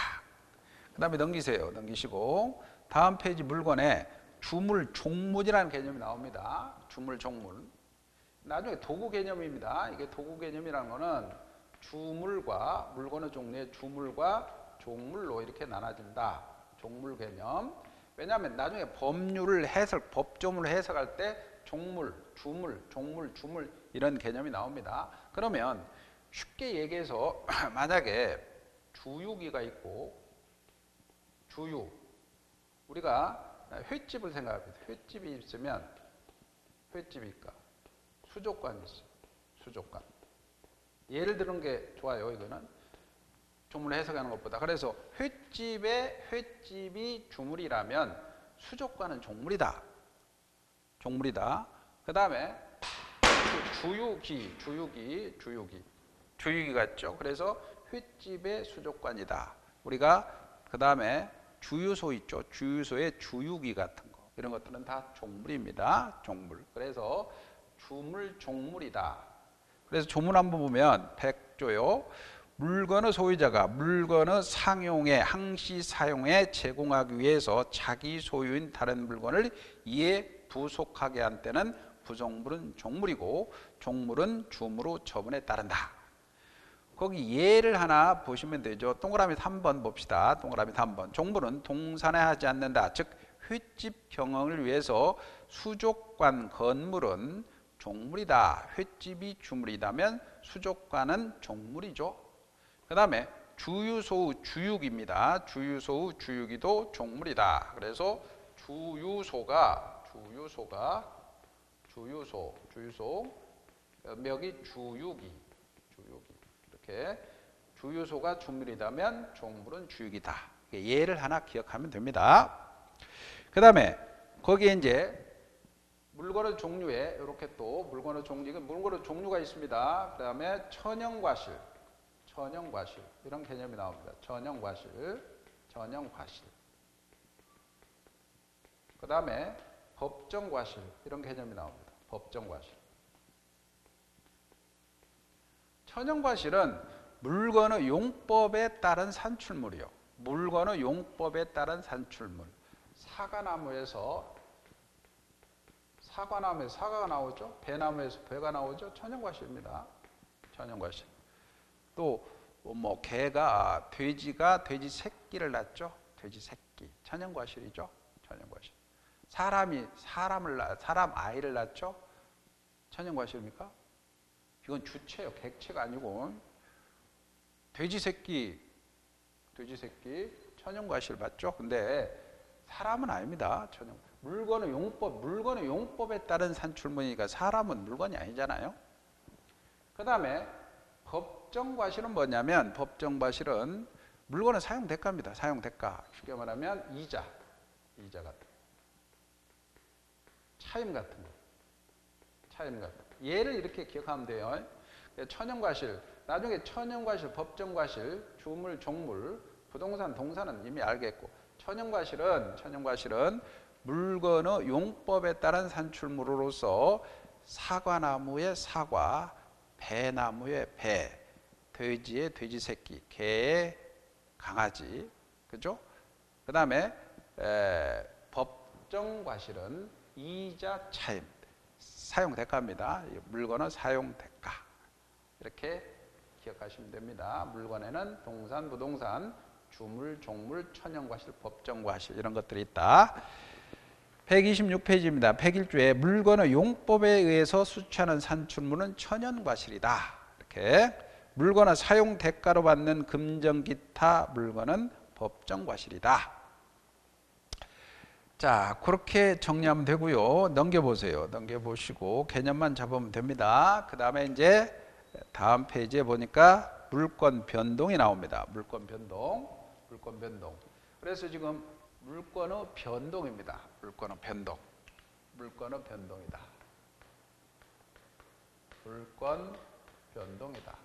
그 다음에 넘기시고 다음 페이지 물건에 주물, 종물이라는 개념이 나옵니다. 주물, 종물. 나중에 도구 개념입니다. 이게 도구 개념이라는 거는 주물과 물건의 종류의 주물과 종물로 이렇게 나눠진다. 종물 개념. 왜냐하면 나중에 법조문을 해석할 때 종물, 주물, 종물, 주물 이런 개념이 나옵니다. 그러면 쉽게 얘기해서 만약에 주유기가 있고 우리가 횟집을 생각합니다. 횟집이 있으면 횟집이 있까 수족관이 있어요. 수족관. 예를 드는 게 좋아요. 이거는 조문을 해석하는 것보다. 그래서 횟집이 주물이라면 수족관은 종물이다. 그 다음에 주유기가 있죠. 그래서 횟집의 수족관이다. 우리가 그 다음에 주유소 있죠. 주유소의 주유기 같은 거 이런 것들은 다 종물입니다. 종물. 그래서 주물, 종물이다. 그래서 조문 한번 보면 100조요. 물건의 소유자가 물건의 상용에 항시 사용에 제공하기 위해서 자기 소유인 다른 물건을 이에 부속하게 한 때는 부속물은 종물이고 종물은 주무로 처분에 따른다. 거기 예를 하나 보시면 되죠. 동그라미 3번 봅시다. 동그라미 3번. 종물은 동산하지 않는다. 즉 횟집 경영을 위해서 수족관 건물은 종물이다. 횟집이 주물이다면 수족관은 종물이죠. 그 다음에 주유소의 주유기입니다. 주유소의 주유기도 종물이다. 그래서 주유소 여기 주유기 이렇게 주유소가 주물이다면 종물은 주유기다. 예를 하나 기억하면 됩니다. 그 다음에 거기에 이제 물건의 종류에 이렇게 또 물건의 종류가 있습니다. 그 다음에 천연과실 이런 개념이 나옵니다. 천연과실. 그 다음에 법정과실 이런 개념이 나옵니다. 법정과실. 천연과실은 물건의 용법에 따른 산출물이요. 물건의 용법에 따른 산출물. 사과나무에서 사과가 나오죠. 배나무에서 배가 나오죠. 천연과실입니다. 천연과실. 또 뭐 돼지가 돼지 새끼를 낳죠. 돼지 새끼. 천연과실이죠. 천연과실. 사람 아이를 낳죠. 천연과실입니까? 이건 주체요. 객체가 아니고 돼지 새끼 천연과실 맞죠? 근데 사람은 아닙니다. 물건의 용법에 따른 산출물이니까 사람은 물건이 아니잖아요. 그 다음에 법정과실은 뭐냐면 법정과실은 물건의 사용대가입니다. 사용대가. 쉽게 말하면 이자 같은 거. 차임 같은 거. 예를 이렇게 기억하면 돼요. 천연과실, 나중에 천연과실, 법정과실, 주물, 종물, 부동산, 동산은 이미 알겠고 천연과실은 물건의 용법에 따른 산출물로서 사과나무의 사과, 배나무의 배, 돼지의 돼지 새끼, 개의 강아지, 그죠? 그 다음에 법정과실은 이자 차임, 사용대가입니다. 물건의 사용대가. 이렇게 기억하시면 됩니다. 물건에는 동산, 부동산, 주물, 종물, 천연과실, 법정과실 이런 것들이 있다. 126페이지입니다. 101조에 물건의 용법에 의해서 수취하는 산출물은 천연과실이다. 이렇게 물건의 사용대가로 받는 금전 기타 물건은 법정과실이다. 자, 그렇게 정리하면 되고요. 넘겨보세요. 넘겨보시고 개념만 잡으면 됩니다. 그 다음에 이제 다음 페이지에 보니까 물권 변동이 나옵니다. 물권 변동, 물권 변동. 그래서 지금 물권의 변동입니다. 물권의 변동. 물권의 변동이다. 물권 변동이다.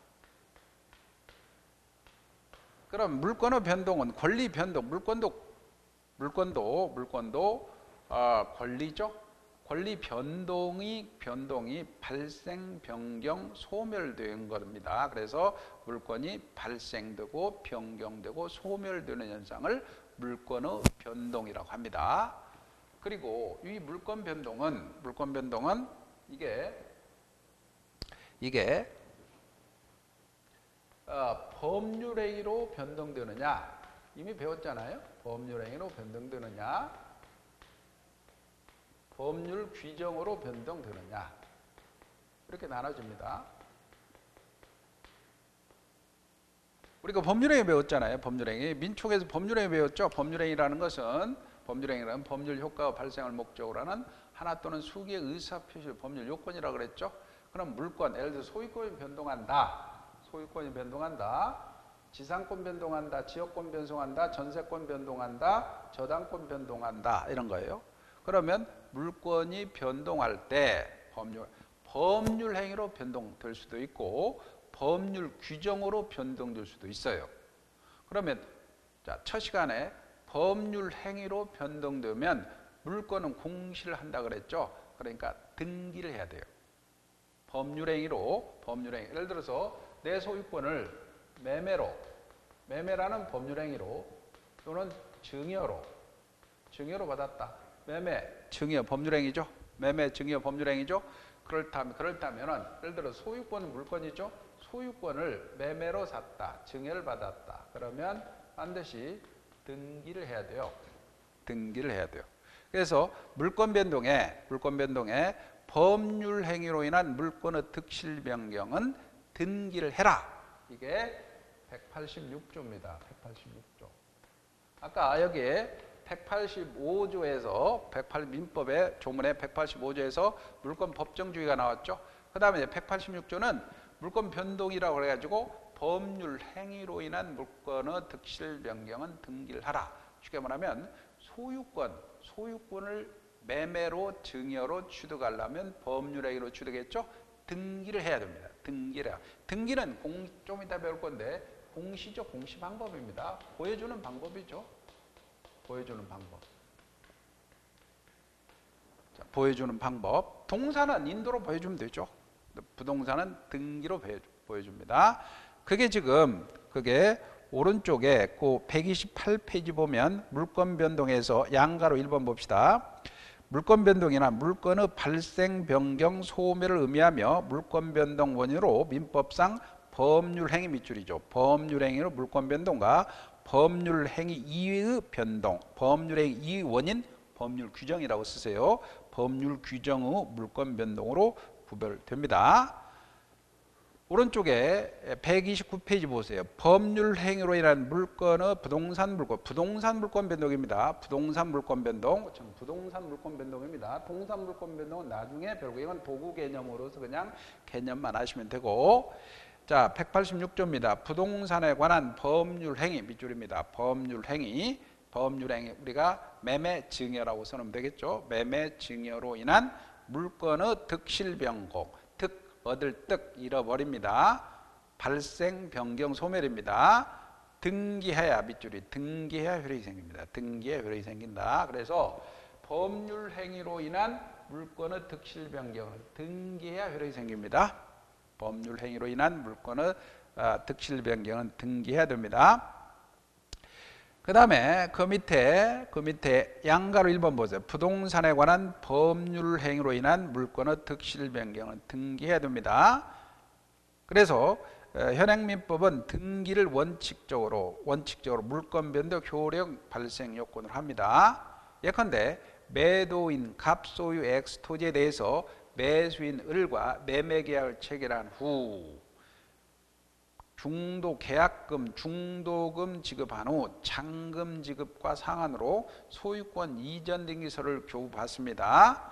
그럼 물권의 변동은 권리 변동, 물권도 권리죠. 권리 변동이 발생, 변경, 소멸된 겁니다. 그래서 물권이 발생되고 변경되고 소멸되는 현상을 물권의 변동이라고 합니다. 그리고 이 물권 변동은 이게 법률행위로 변동되느냐, 이미 배웠잖아요. 법률행위로 변동되느냐, 법률 규정으로 변동되느냐, 이렇게 나눠집니다. 우리가 법률행위 배웠잖아요. 법률행위. 민촉에서 법률행위 배웠죠. 법률행위라는 것은 법률 효과와 발생을 목적으로 하는 하나 또는 수개의 의사표시를 법률 요건이라고 그랬죠. 그럼 물권, 예를 들어 소유권이 변동한다. 지상권 변동한다. 지역권 변동한다. 전세권 변동한다. 저당권 변동한다. 이런 거예요. 그러면 물권이 변동할 때 법률 행위로 변동될 수도 있고 법률 규정으로 변동될 수도 있어요. 그러면 자, 첫 시간에 법률 행위로 변동되면 물권은 공시를 한다 그랬죠. 그러니까 등기를 해야 돼요. 법률 행위. 예를 들어서 내 소유권을 매매라는 법률 행위로 또는 증여로 받았다. 매매, 증여 법률 행위죠. 매매, 증여 법률 행위죠. 그렇다면은 예를 들어 소유권은 물권이죠. 소유권을 매매로 샀다. 증여를 받았다. 그러면 반드시 등기를 해야 돼요. 그래서 물권 변동에 법률 행위로 인한 물권의 득실 변경은 등기를 해라. 이게 186조입니다. 186조. 아까 여기에 185조에서 민법의 조문에 185조에서 물권 법정주의가 나왔죠. 그 다음에 186조는 물권 변동이라고 해가지고 법률 행위로 인한 물권의 득실 변경은 등기를 하라. 쉽게 말하면 소유권을 매매로 증여로 취득하려면 법률 행위로 취득했죠. 등기를 해야 됩니다. 등기는 좀 이따 배울 건데 공시 방법입니다. 보여주는 방법이죠. 자, 보여주는 방법. 동사는 인도로 보여주면 되죠. 부동산은 등기로 보여줍니다. 그게 오른쪽에 그 128페이지 보면 물권 변동에서 양가로 1번 봅시다. 물권 변동이나 물권의 발생, 변경, 소멸을 의미하며 물권 변동 원인으로 민법상 법률 행위 밑줄이죠. 법률 행위로 물권 변동과 법률 행위 이외의 변동, 법률 행위 이외의 원인, 법률 규정이라고 쓰세요. 법률 규정의 물권 변동으로 구별됩니다. 오른쪽에 129페이지 보세요. 법률 행위로 인한 물권의 부동산 물권 변동입니다. 부동산 물권 변동입니다. 동산 물권 변동은 나중에 배우고 이건 도구 개념으로서 그냥 개념만 하시면 되고, 자 186조입니다. 부동산에 관한 법률 행위 밑줄입니다. 법률 행위 우리가 매매 증여라고 써놓으면 되겠죠. 매매 증여로 인한 물권의 득실 변공, 얻을 뜻 잃어버립니다. 발생, 변경, 소멸입니다. 등기해야 밑줄이 등기해야 효력이 생깁니다. 등기해야 효력이 생긴다. 그래서 법률 행위로 인한 물권의 득실 변경을 등기해야 효력이 생깁니다. 법률 행위로 인한 물권의 득실 변경은 등기해야 됩니다. 그 다음에 그 밑에 양가로 1번 보세요. 부동산에 관한 법률 행위로 인한 물권의 득실 변경은 등기해야 됩니다. 그래서 현행민법은 등기를 원칙적으로 물권 변동 효력 발생 요건으로 합니다. 예컨대 매도인 갑소유 X 토지에 대해서 매수인 을과 매매계약을 체결한 후 계약금, 중도금 지급한 후 잔금 지급과 상환으로 소유권 이전 등기서를 교부받습니다.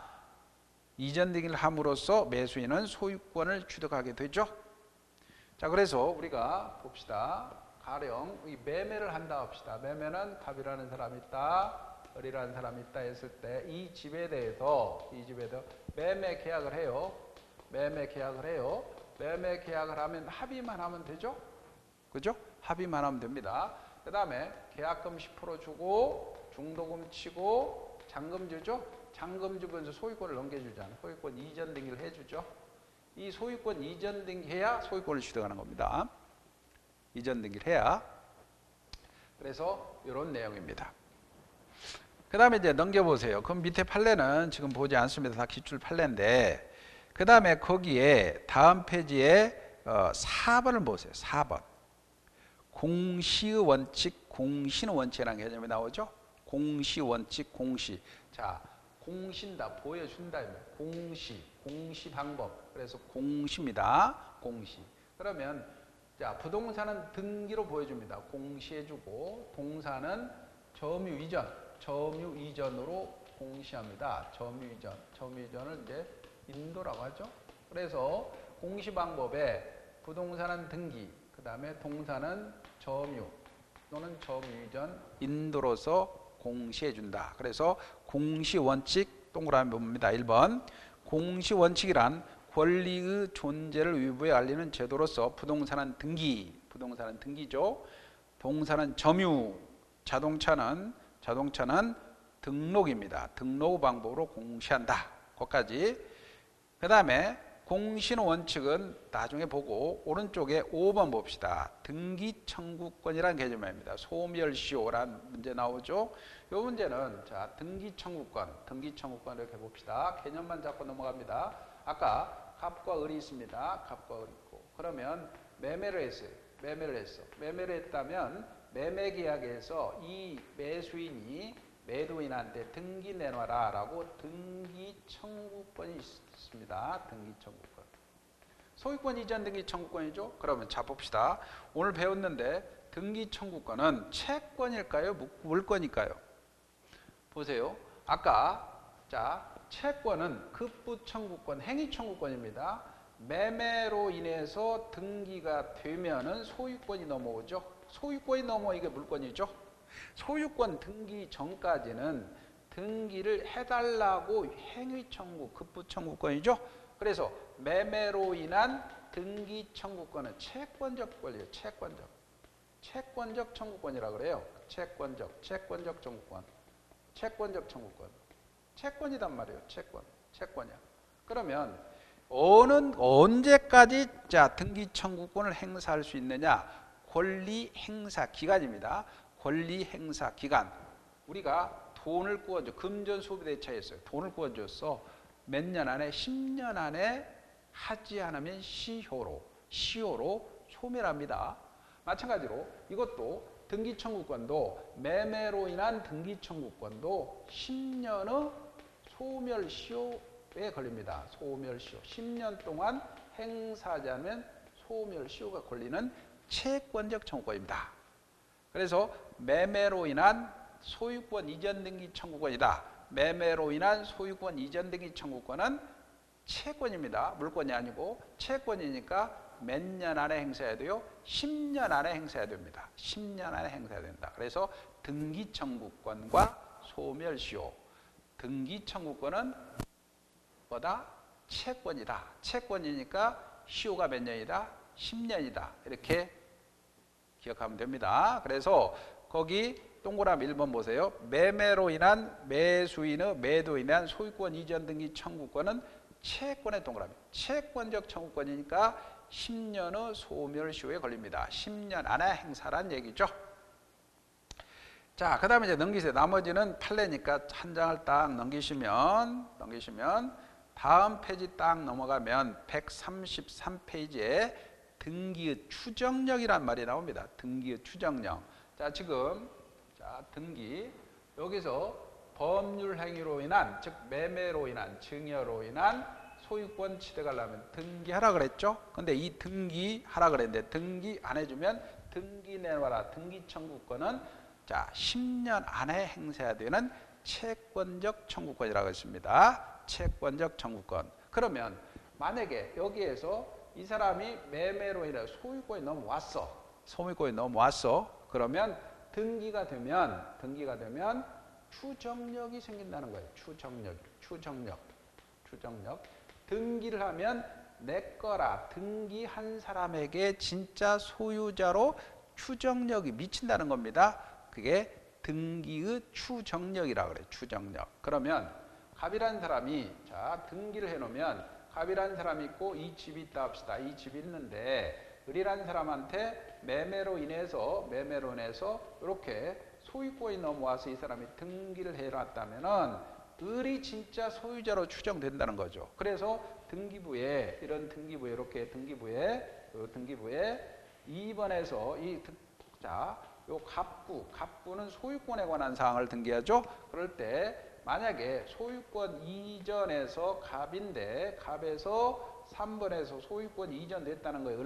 이전 등기를 함으로써 매수인은 소유권을 취득하게 되죠. 자, 그래서 우리가 봅시다. 가령 이 매매를 한다 합시다. 매매는 갑이라는 사람이 있다, 을이라는 사람이 있다 했을 때 이 집에 대해서 매매 계약을 해요. 매매 계약을 하면 합의만 하면 되죠? 그죠? 합의만 하면 됩니다. 그 다음에 계약금 10% 주고 중도금 치고 잔금 주죠? 잔금 주면서 소유권을 넘겨주잖아. 소유권 이전 등기를 해주죠. 이 소유권 이전 등기해야 소유권을 취득하는 겁니다. 이전 등기를 해야. 그래서 이런 내용입니다. 그 다음에 이제 넘겨보세요. 그럼 밑에 판례는 지금 보지 않습니다. 다 기출 판례인데, 그 다음에 거기에 다음 페이지에 4번을 보세요. 4번. 공시의 원칙, 공시는 원칙이라는 개념이 나오죠. 공시 원칙, 공시. 자, 공시다, 보여준다. 공시 방법. 그래서 공시입니다. 공시. 그러면 자, 부동산은 등기로 보여줍니다. 공시해주고, 동사는 점유 이전으로 공시합니다. 점유 이전을 이제 인도라고 하죠. 그래서 공시 방법에 부동산은 등기, 그 다음에 동사는 점유 또는 점유 이전 인도로서 공시해준다. 그래서 공시 원칙 동그라미 봅니다. 1번. 공시 원칙이란 권리의 존재를 위부에 알리는 제도로서 부동산은 등기죠. 동사는 점유, 자동차는 등록입니다. 등록 방법으로 공시한다. 거기까지. 그 다음에 공시는 원칙은 나중에 보고 오른쪽에 5번 봅시다. 등기 청구권이라는 개념입니다. 소멸시효라는 문제 나오죠. 이 문제는 자, 등기 청구권 이렇게 봅시다. 개념만 잡고 넘어갑니다. 아까 갑과 을이 있습니다. 갑과 을이 있고. 그러면 매매를 했어요. 매매를 했다면 매매 계약에서 이 매수인이 매도인한테 등기 내놔라 라고 등기 청구권이 있습니다. 등기 청구권. 소유권 이전 등기 청구권이죠. 그러면 자 봅시다. 오늘 배웠는데 등기 청구권은 채권일까요? 물권일까요? 보세요. 아까 자, 채권은 급부 청구권, 행위 청구권입니다. 매매로 인해서 등기가 되면은 소유권이 넘어오죠. 소유권이 넘어 이게 물권이죠. 소유권 등기 전까지는 등기를 해달라고 행위 청구, 급부 청구권이죠. 그래서 매매로 인한 등기 청구권은 채권적 권리예요. 채권적 청구권이라고 그래요. 채권적 청구권. 채권이단 말이에요. 채권이야. 그러면 언제까지 자 등기 청구권을 행사할 수 있느냐? 권리 행사 기간입니다. 권리 행사 기간. 우리가 돈을 구워줘. 금전 소비대차였어요. 돈을 구워줬어. 몇 년 안에? 10년 안에 하지 않으면 시효로 소멸합니다. 마찬가지로 이것도 등기 청구권도 매매로 인한 등기 청구권도 10년의 소멸시효에 걸립니다. 소멸시효. 10년 동안 행사하지 않으면 소멸시효가 걸리는 채권적 청구권입니다. 그래서 매매로 인한 소유권 이전 등기 청구권이다. 매매로 인한 소유권 이전 등기 청구권은 채권입니다. 물권이 아니고 채권이니까 몇 년 안에 행사해야 돼요? 10년 안에 행사해야 됩니다. 10년 안에 행사해야 된다. 그래서 등기 청구권과 소멸시효. 등기 청구권은 뭐다? 채권이다. 채권이니까 시효가 몇 년이다? 10년이다. 이렇게 기억하면 됩니다. 그래서 거기 동그라미 1번 보세요. 매매로 인한 매수인의 매도인에 대한 소유권 이전 등기 청구권은 채권의 동그라미. 채권적 청구권이니까 10년의 소멸시효에 걸립니다. 10년 안에 행사란 얘기죠. 자, 그 다음에 이제 넘기세요. 나머지는 판례니까 한 장을 딱 넘기시면 다음 페이지 딱 넘어가면 133페이지에 등기의 추정력이란 말이 나옵니다. 등기의 추정력. 자, 지금 등기 여기서 법률 행위로 인한 즉 매매로 인한 증여로 인한 소유권 취득하려면 등기하라 그랬죠. 근데 이 등기하라 그랬는데 등기 안 해주면 등기 내놔라. 등기 청구권은 자 10년 안에 행사해야 되는 채권적 청구권이라고 했습니다. 채권적 청구권. 그러면 만약에 여기에서 이 사람이 매매로 인해 소유권이 넘어왔어. 소유권이 넘어왔어. 그러면 등기가 되면 추정력이 생긴다는 거예요. 추정력. 등기를 하면 내 거라 등기한 사람에게 진짜 소유자로 추정력이 미친다는 겁니다. 그게 등기의 추정력이라고 그래요. 추정력. 그러면 갑이라는 사람이 자 등기를 해놓으면 갑이라는 사람이 있고 이 집이 있다 합시다. 이 집이 있는데 을이라는 사람한테 매매로 인해서 이렇게 소유권이 넘어와서 이 사람이 등기를 해놨다면은 을이 진짜 소유자로 추정된다는 거죠. 그래서 등기부에 이렇게 등기부에 2번에서 요 갑부는 소유권에 관한 사항을 등기하죠. 그럴 때 만약에 소유권 이전에서 갑에서 3번에서 소유권 이전됐다는 거예요.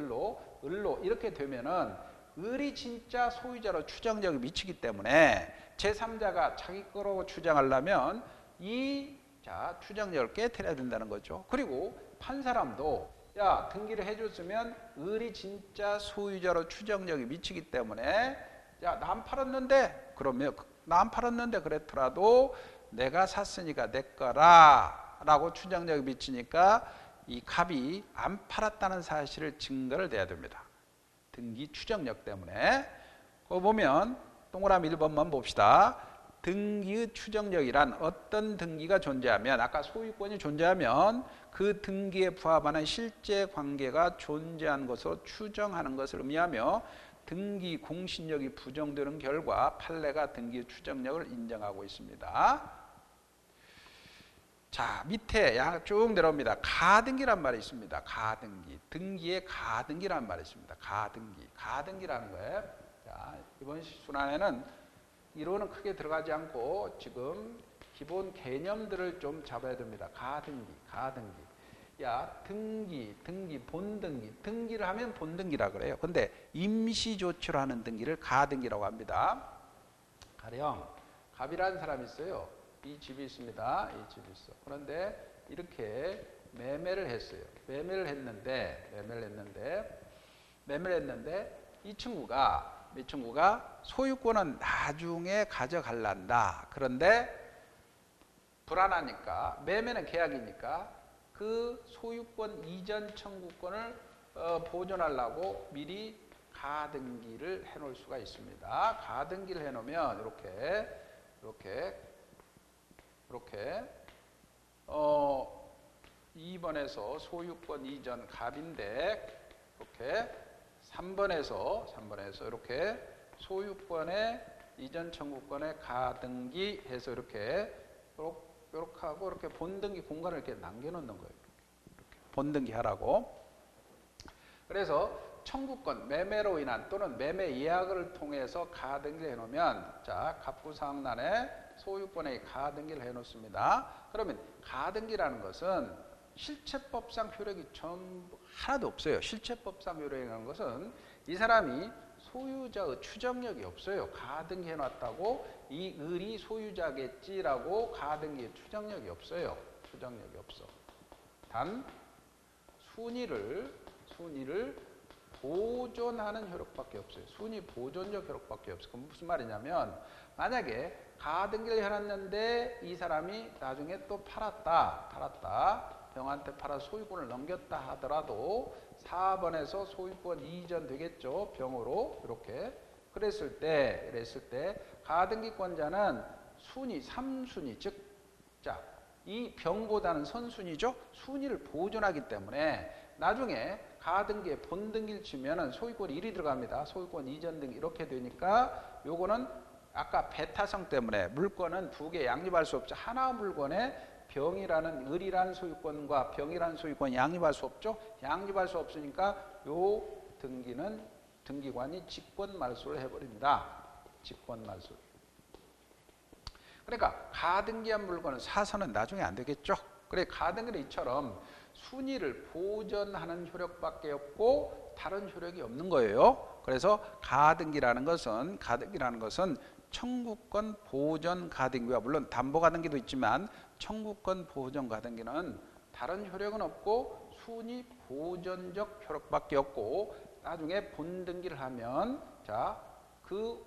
을로 이렇게 되면은 을이 진짜 소유자로 추정력이 미치기 때문에 제3자가 자기 거라고 주장하려면 이 추정력을 깨트려야 된다는 거죠. 그리고 판 사람도 야 등기를 해줬으면 을이 진짜 소유자로 추정력이 미치기 때문에 야 나 안 팔았는데 그러면 나 안 팔았는데 그랬더라도 내가 샀으니까 내 거라 라고 추정력이 미치니까 이 갑이 안 팔았다는 사실을 증거를 대야 됩니다. 등기 추정력 때문에. 그거 보면 동그라미 1번만 봅시다. 등기의 추정력이란 어떤 등기가 존재하면 아까 소유권이 존재하면 그 등기에 부합하는 실제 관계가 존재한 것으로 추정하는 것을 의미하며 등기 공신력이 부정되는 결과 판례가 등기의 추정력을 인정하고 있습니다. 자 밑에 쭉 내려옵니다. 가등기란 말이 있습니다. 가등기. 등기에 가등기란 말이 있습니다. 가등기라는 거예요. 자, 이번 순환에는 이론은 크게 들어가지 않고 지금 기본 개념들을 좀 잡아야 됩니다. 가등기. 야, 등기, 본등기. 등기를 하면 본등기라 그래요. 근데 임시조치로 하는 등기를 가등기라고 합니다. 가령 갑이라는 사람이 있어요. 이 집이 있습니다. 이 집이 있어. 그런데 이렇게 매매를 했어요. 매매를 했는데 이 친구가 소유권은 나중에 가져갈란다. 그런데 불안하니까 매매는 계약이니까 그 소유권 이전 청구권을 보존하려고 미리 가등기를 해놓을 수가 있습니다. 가등기를 해놓으면 이렇게 2번에서 소유권 이전 갑인데 이렇게 3번에서 이렇게 소유권의 이전 청구권의 가등기 해서 이렇게 하고 이렇게 본등기 공간을 이렇게 남겨놓는 거예요. 이렇게 본등기 하라고. 그래서 청구권 매매로 인한 또는 매매 예약을 통해서 가등기를 해놓으면 자 갑부사항란에 소유권의 가등기를 해놓습니다. 그러면 가등기라는 것은 실체법상 효력이 전부 하나도 없어요. 실체법상 효력이라는 것은 이 사람이 소유자의 추정력이 없어요. 가등기 해놨다고 이 을이 소유자겠지라고 가등기에 추정력이 없어요. 추정력이 없어. 단 순위를 보존하는 효력밖에 없어요. 순위 보존적 효력밖에 없어요. 그럼 무슨 말이냐면 만약에 가등기를 해놨는데 이 사람이 나중에 또 팔았다. 병한테 팔아 소유권을 넘겼다 하더라도 4번에서 소유권 이전 되겠죠. 병으로 이렇게. 그랬을 때 가등기권자는 순위 3순위 즉 이 병보다는 선순위죠. 순위를 보존하기 때문에 나중에 가등기에 본등기를 치면은 소유권이 1이 들어갑니다. 소유권 이전 등기 이렇게 되니까 요거는 아까 배타성 때문에 물건은 두 개 양립할 수 없죠. 하나 물건에 병이라는 을이라는 소유권과 병이라는 소유권 양립할 수 없죠. 양립할 수 없으니까 요 등기관이 직권말소를 해버립니다. 직권말소. 그러니까 가등기한 물건은 사서는 나중에 안 되겠죠. 그래 가등기는 이처럼 순위를 보전하는 효력밖에 없고 다른 효력이 없는 거예요. 그래서 가등기라는 것은 청구권 보전 가등기와 물론 담보 가등기도 있지만 청구권 보전 가등기는 다른 효력은 없고 순위 보전적 효력밖에 없고 나중에 본등기를 하면 그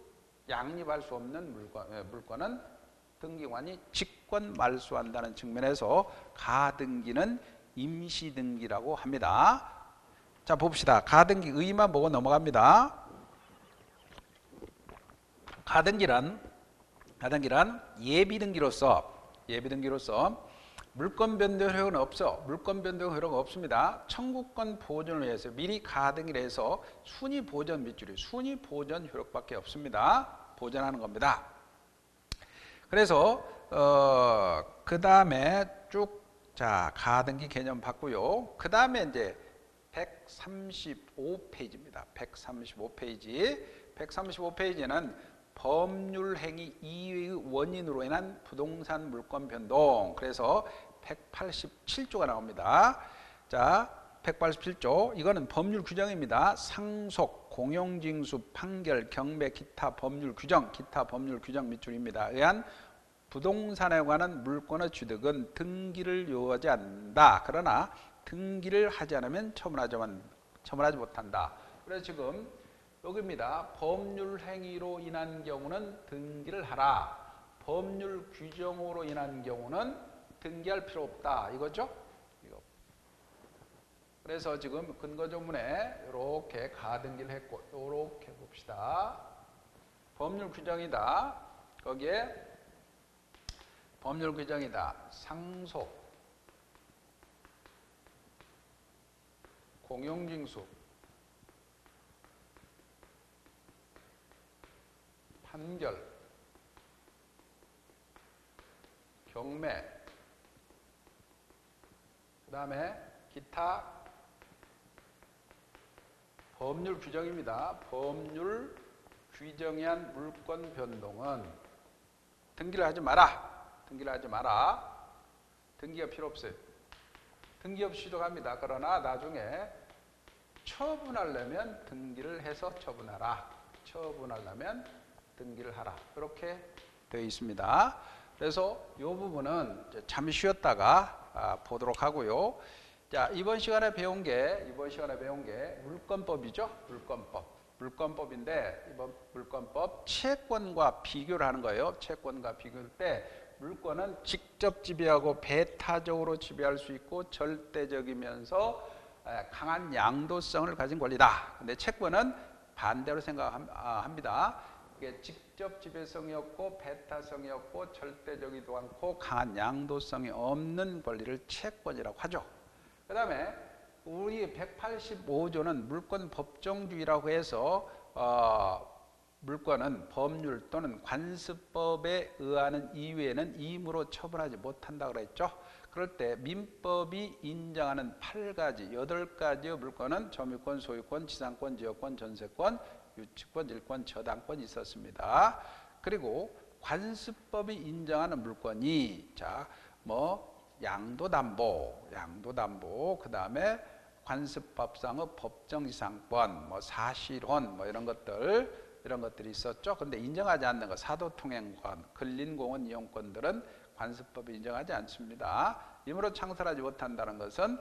양립할 수 없는 물건은 등기관이 직권 말소한다는 측면에서 가등기는 임시등기라고 합니다. 자, 봅시다. 가등기 의의만 보고 넘어갑니다. 가등기란 예비등기로서 물권 변동 효력은 없어. 물권 변동 효력은 없습니다. 청구권 보존을 위해서 미리 가등기를 해서 순위 보전 밑줄이 순위 보전 효력밖에 없습니다. 보전하는 겁니다. 그래서 그 다음에 쭉 가등기 개념 봤고요. 그 다음에 이제 135페이지입니다. 135페이지. 135페이지는 법률행위 이외의 원인으로 인한 부동산 물권 변동. 그래서 187조가 나옵니다. 자, 187조. 이거는 법률 규정입니다. 상속, 공용징수, 판결, 경매, 기타 법률 규정 밑줄입니다. 의한 부동산에 관한 물권의 취득은 등기를 요하지 않는다. 그러나 등기를 하지 않으면 처분하지 못한다. 그래서 지금 여기입니다. 법률 행위로 인한 경우는 등기를 하라. 법률 규정으로 인한 경우는 등기할 필요 없다. 이거죠? 그래서 지금 근거조문에 이렇게 가등기를 했고 이렇게 봅시다. 법률 규정이다. 거기에 법률 규정이다. 상속, 공용징수, 판결, 경매, 그 다음에 기타 법률 규정입니다. 법률 규정에 한 물권 변동은 등기를 하지 마라. 등기가 필요 없어요. 등기 없이도 갑니다. 그러나 나중에 처분하려면 등기를 해서 처분하라. 처분하려면 등기를 하라. 그렇게 되어 있습니다. 그래서 이 부분은 잠시 쉬었다가 보도록 하고요. 자, 이번 시간에 배운 게 물권법이죠. 물권법인데 이번 물권법 채권과 비교를 하는 거예요. 채권과 비교할 때 물권은 직접 지배하고 배타적으로 지배할 수 있고 절대적이면서 강한 양도성을 가진 권리다. 근데 채권은 반대로 생각합니다. 이게 직접 지배성이 없고 배타성이 없고 절대적이지도 않고 강한 양도성이 없는 권리를 채권이라고 하죠. 그 다음에 우리 185조는 물권 법정주의라고 해서 물권은 법률 또는 관습법에 의하는 이외에는 임의로 처분하지 못한다 그랬죠. 그럴 때 민법이 인정하는 8가지의 물권은 점유권, 소유권, 지상권, 지역권, 전세권, 유치권, 일권, 저당권이 있었습니다. 그리고 관습법이 인정하는 물권이 양도담보, 그 다음에 관습법상의 법정지상권, 사실혼, 이런 것들이 있었죠. 근데 인정하지 않는 것, 사도통행권, 근린공원 이용권들은 관습법이 인정하지 않습니다. 임의로 창설하지 못한다는 것은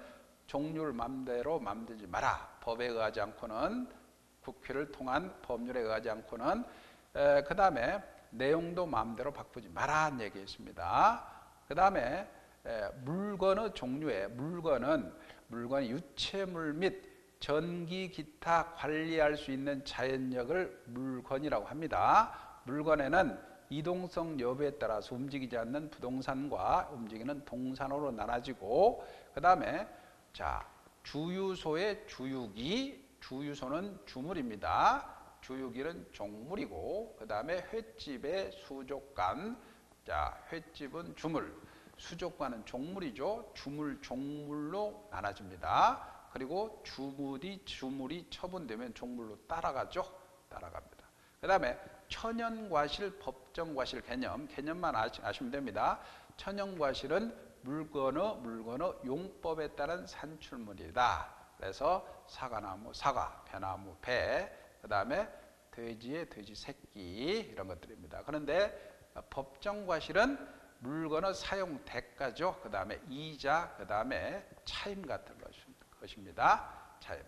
종류를 맘대로 만들지 마라. 법에 의하지 않고는, 국회를 통한 법률에 의하지 않고는, 그 다음에 내용도 마음대로 바꾸지 마라는 얘기였습니다. 그 다음에 물건의 종류에 물건이 유체물 및 전기 기타 관리할 수 있는 자연력을 물건이라고 합니다. 물건에는 이동성 여부에 따라서 움직이지 않는 부동산과 움직이는 동산으로 나눠지고, 그 다음에 주유소의 주유소는 주물입니다. 주유기는 종물이고, 그 다음에 횟집의 수족관, 횟집은 주물, 수족관은 종물이죠. 주물, 종물로 나눠집니다. 그리고 주물이 처분되면 종물로 따라갑니다. 그 다음에 천연과실, 법정과실 개념만 아시면 됩니다. 천연과실은 물건의 용법에 따른 산출물이다. 그래서 사과나무 사과, 배나무 배, 그 다음에 돼지의 돼지 새끼 이런 것들입니다. 그런데 법정과실은 물건의 사용 대가죠. 그 다음에 이자, 그 다음에 차임 같은 것입니다. 차임.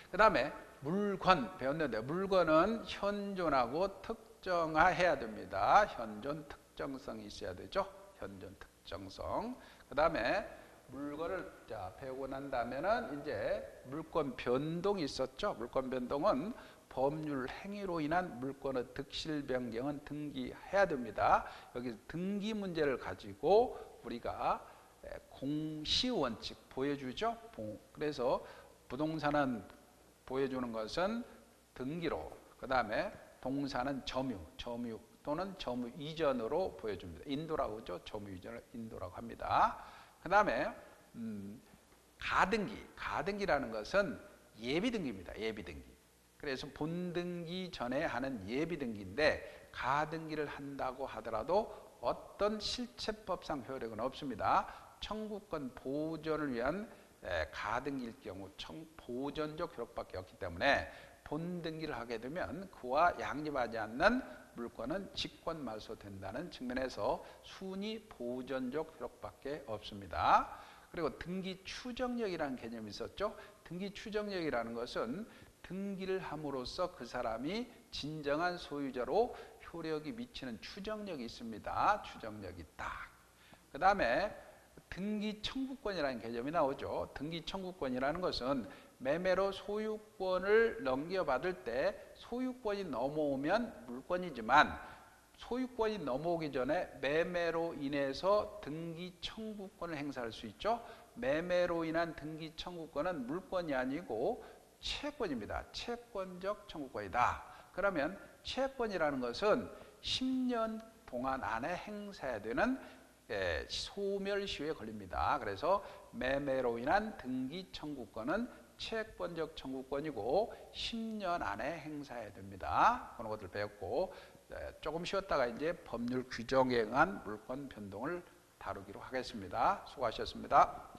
그 다음에 물건 배웠는데 물건은 현존하고 특정화해야 됩니다. 현존 특정성이 있어야 되죠. 현존 특정성. 그 다음에 물건을 배우고 난 다음에는 이제 물권 변동이 있었죠. 물권 변동은 법률 행위로 인한 물권의 득실 변경은 등기해야 됩니다. 여기 등기 문제를 가지고 우리가 공시 원칙 보여주죠. 그래서 부동산은 보여주는 것은 등기로, 그 다음에 동사는 점유 또는 점유 이전으로 보여줍니다. 인도라고 하죠. 점유 이전을 인도라고 합니다. 그 다음에 가등기라는 것은 예비등기입니다. 예비등기. 그래서 본등기 전에 하는 예비등기인데 가등기를 한다고 하더라도 어떤 실체법상 효력은 없습니다. 청구권 보존을 위한 가등기일 경우 보존적 효력밖에 없기 때문에 본등기를 하게 되면 그와 양립하지 않는 물권은 직권 말소된다는 측면에서 순위 보존적 효력밖에 없습니다. 그리고 등기 추정력이라는 개념이 있었죠. 등기 추정력이라는 것은 등기를 함으로써 그 사람이 진정한 소유자로 효력이 미치는 추정력이 있습니다. 추정력이 있다. 그 다음에 등기 청구권이라는 개념이 나오죠. 등기 청구권이라는 것은 매매로 소유권을 넘겨받을 때 소유권이 넘어오면 물권이지만 소유권이 넘어오기 전에 매매로 인해서 등기 청구권을 행사할 수 있죠. 매매로 인한 등기 청구권은 물권이 아니고 채권입니다. 채권적 청구권이다. 그러면 채권이라는 것은 10년 동안 안에 행사해야 되는 소멸시효에 걸립니다. 그래서 매매로 인한 등기 청구권은 채권적 청구권이고 10년 안에 행사해야 됩니다. 그런 것들 배웠고 조금 쉬었다가 이제 법률 규정에 의한 물권 변동을 다루기로 하겠습니다. 수고하셨습니다.